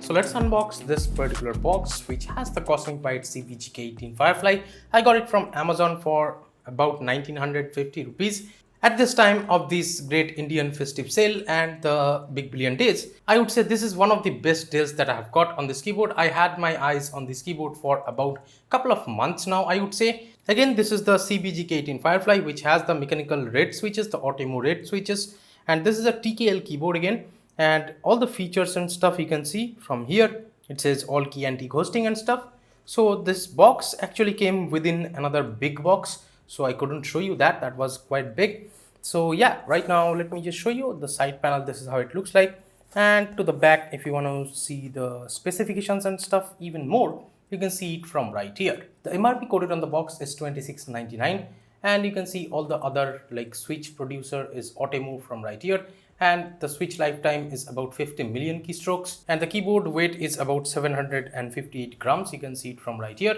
So let's unbox this particular box which has the CosmicByte CPGK18 Firefly. I got it from Amazon for about 1950 rupees. At this time of this great Indian festive sale and the big billion days, I would say this is one of the best deals that I have got on this keyboard. I had my eyes on this keyboard for about a couple of months now, I would say. Again, this is the CPGK18 Firefly which has the mechanical red switches, the Automo red switches, and this is a TKL keyboard again. And all the features and stuff you can see from here. It says all key anti-ghosting and stuff. So this box actually came within another big box, so I couldn't show you that was quite big. So yeah, right now let me just show you the side panel. This is how it looks like, and to the back, if you want to see the specifications and stuff even more, you can see it from right here. The MRP quoted on the box is 26.99, and you can see all the other like switch producer is Automo from right here, and the switch lifetime is about 50 million keystrokes, and the keyboard weight is about 758 grams. You can see it from right here.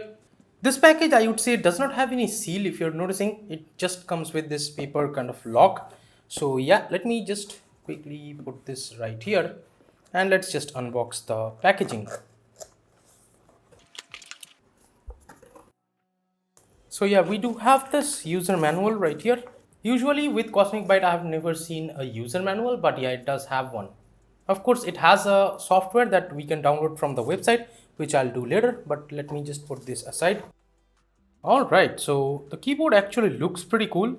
This package, I would say, does not have any seal. If you're noticing, it just comes with this paper kind of lock. So yeah, let me just quickly put this right here and let's just unbox the packaging. So yeah, we do have this user manual right here. Usually with CosmicByte, I have never seen a user manual, but yeah, it does have one. Of course, it has a software that we can download from the website, which I'll do later, but let me just put this aside. Alright, so the keyboard actually looks pretty cool.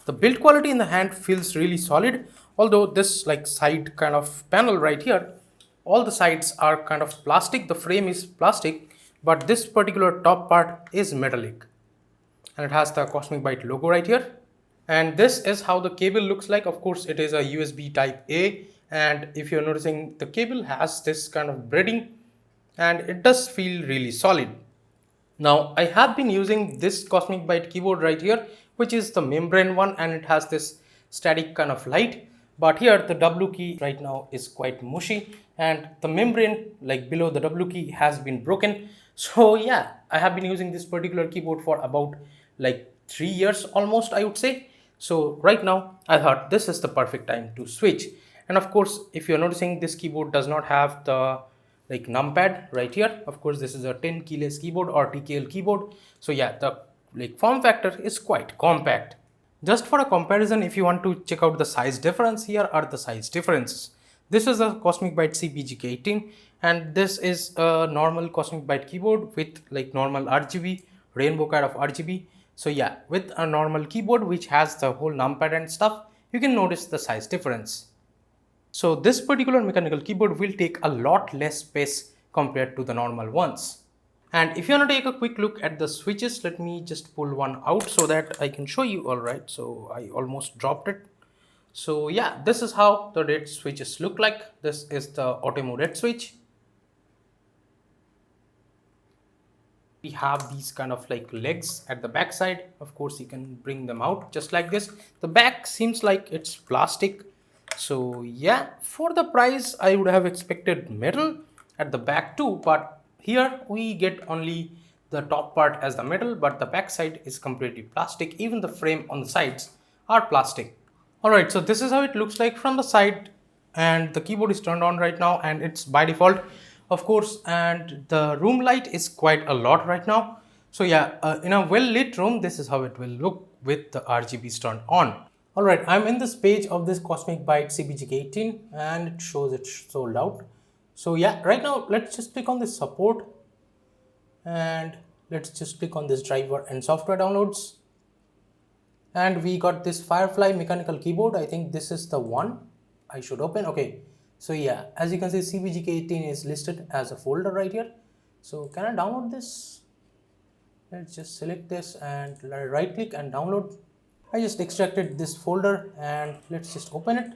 The build quality in the hand feels really solid, although this like side kind of panel right here, all the sides are kind of plastic, the frame is plastic, but this particular top part is metallic. And it has the CosmicByte logo right here. And this is how the cable looks like. Of course, it is a USB type A, and if you're noticing, the cable has this kind of braiding and it does feel really solid. Now, I have been using this CosmicByte keyboard right here, which is the membrane one, and it has this static kind of light. But here the W key right now is quite mushy, and the membrane like below the W key has been broken. So yeah, I have been using this particular keyboard for about like 3 years almost, I would say. So right now I thought this is the perfect time to switch. And of course, if you're noticing, this keyboard does not have the like numpad right here. Of course, this is a 10 keyless keyboard or TKL keyboard. So yeah, the like form factor is quite compact. Just for a comparison, if you want to check out the size difference, here are the size differences. This is a CosmicByte CPGK18, and this is a normal CosmicByte keyboard with like normal RGB, rainbow kind of RGB. So yeah, with a normal keyboard which has the whole numpad and stuff, you can notice the size difference. So this particular mechanical keyboard will take a lot less space compared to the normal ones. And if you want to take a quick look at the switches, let me just pull one out so that I can show you. Alright, so I almost dropped it. So yeah, this is how the red switches look like. This is the Automo red switch. We have these kind of like legs at the back side. Of course, you can bring them out just like this. The back seems like it's plastic. So yeah, for the price, I would have expected metal at the back too, but here we get only the top part as the metal, but the back side is completely plastic. Even the frame on the sides are plastic. Alright, so this is how it looks like from the side, and the keyboard is turned on right now and it's by default, of course, and the room light is quite a lot right now. So yeah, in a well lit room, this is how it will look with the RGBs turned on. Alright, I'm in this page of this CosmicByte CPGK18 and it shows it's sold out. So yeah, right now let's just click on this support and let's just click on this driver and software downloads. And we got this Firefly mechanical keyboard. I think this is the one I should open. Okay, so yeah, as you can see, CPGK18 is listed as a folder right here. So can I download this? Let's just select this and right click and download. I just extracted this folder and let's just open it.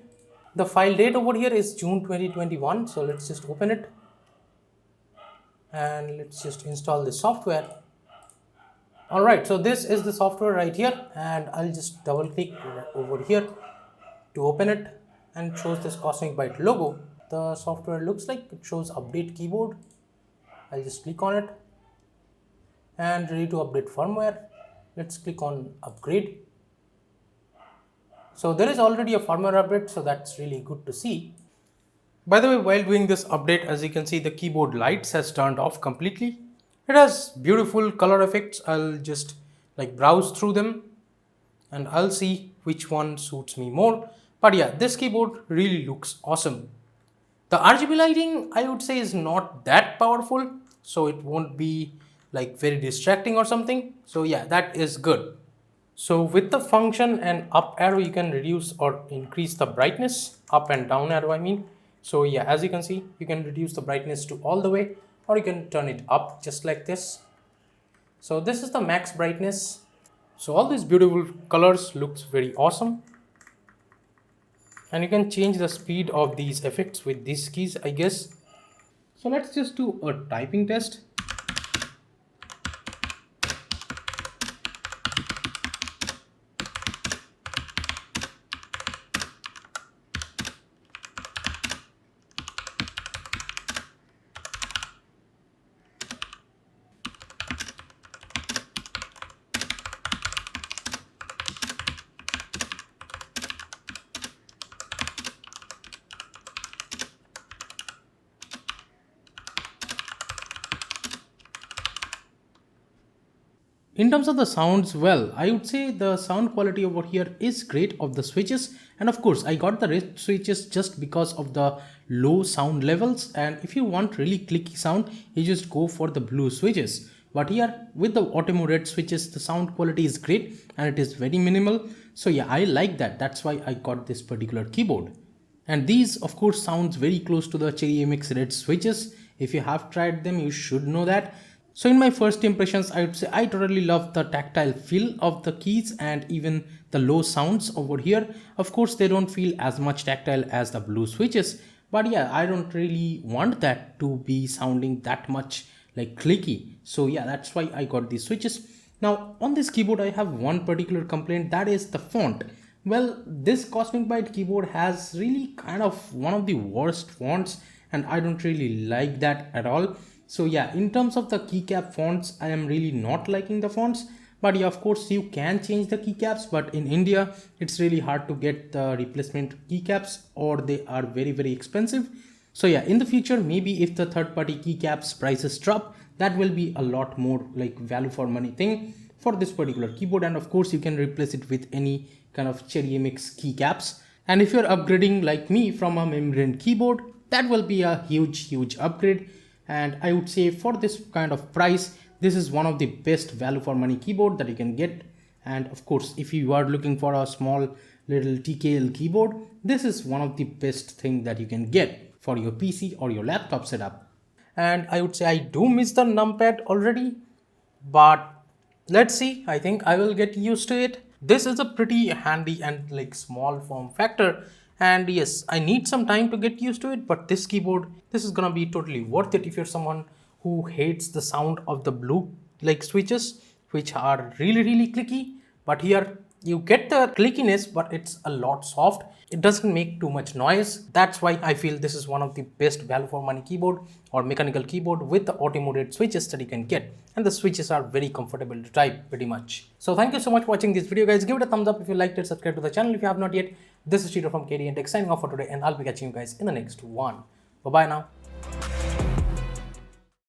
The file date over here is June 2021. So let's just open it and let's just install the software. Alright, so this is the software right here, and I'll just double click over here to open it, and it shows this CosmicByte logo. The software looks like it shows update keyboard. I'll just click on it and ready to update firmware. Let's click on upgrade. So there is already a firmware update, so that's really good to see. By the way, while doing this update, as you can see, the keyboard lights has turned off completely. It has beautiful color effects. I'll just like browse through them and I'll see which one suits me more. But yeah, this keyboard really looks awesome. The RGB lighting, I would say, is not that powerful, so it won't be like very distracting or something. So yeah, that is good. So with the function and up arrow, you can reduce or increase the brightness, up and down arrow I mean. So yeah, as you can see, you can reduce the brightness to all the way, or you can turn it up just like this. So this is the max brightness. So all these beautiful colors looks very awesome. And you can change the speed of these effects with these keys, I guess. So let's just do a typing test. In terms of the sounds, well, I would say the sound quality over here is great of the switches. And of course, I got the red switches just because of the low sound levels. And if you want really clicky sound, you just go for the blue switches. But here with the Automo red switches, the sound quality is great and it is very minimal. So yeah, I like that. That's why I got this particular keyboard. And these of course sounds very close to the Cherry MX red switches. If you have tried them, you should know that. So in my first impressions, I would say I totally love the tactile feel of the keys and even the low sounds over here. Of course, they don't feel as much tactile as the blue switches, but yeah, I don't really want that to be sounding that much like clicky. So yeah, that's why I got these switches. Now on this keyboard, I have one particular complaint, that is the font. Well, this CosmicByte keyboard has really kind of one of the worst fonts and I don't really like that at all. So yeah, in terms of the keycap fonts, I am really not liking the fonts. But yeah, of course, you can change the keycaps, but in India, it's really hard to get the replacement keycaps or they are very, very expensive. So yeah, in the future, maybe if the third-party keycaps prices drop, that will be a lot more like value for money thing for this particular keyboard. And of course, you can replace it with any kind of Cherry MX keycaps. And if you're upgrading like me from a membrane keyboard, that will be a huge upgrade. And I would say for this kind of price, this is one of the best value for money keyboard that you can get. And of course, if you are looking for a small little TKL keyboard, this is one of the best thing that you can get for your PC or your laptop setup. And I would say I do miss the numpad already, but let's see, I think I will get used to it. This is a pretty handy and like small form factor. And yes, I need some time to get used to it, but this keyboard, this is gonna be totally worth it if you're someone who hates the sound of the blue like switches, which are really clicky. But here you get the clickiness, but it's a lot soft. It doesn't make too much noise. That's why I feel this is one of the best value for money keyboard or mechanical keyboard with the automated switches that you can get. And the switches are very comfortable to type pretty much. So thank you so much for watching this video, guys. Give it a thumbs up if you liked it, subscribe to the channel if you have not yet. This is Cheeto from KD and Tech signing off for today, and I'll be catching you guys in the next one. Bye bye now.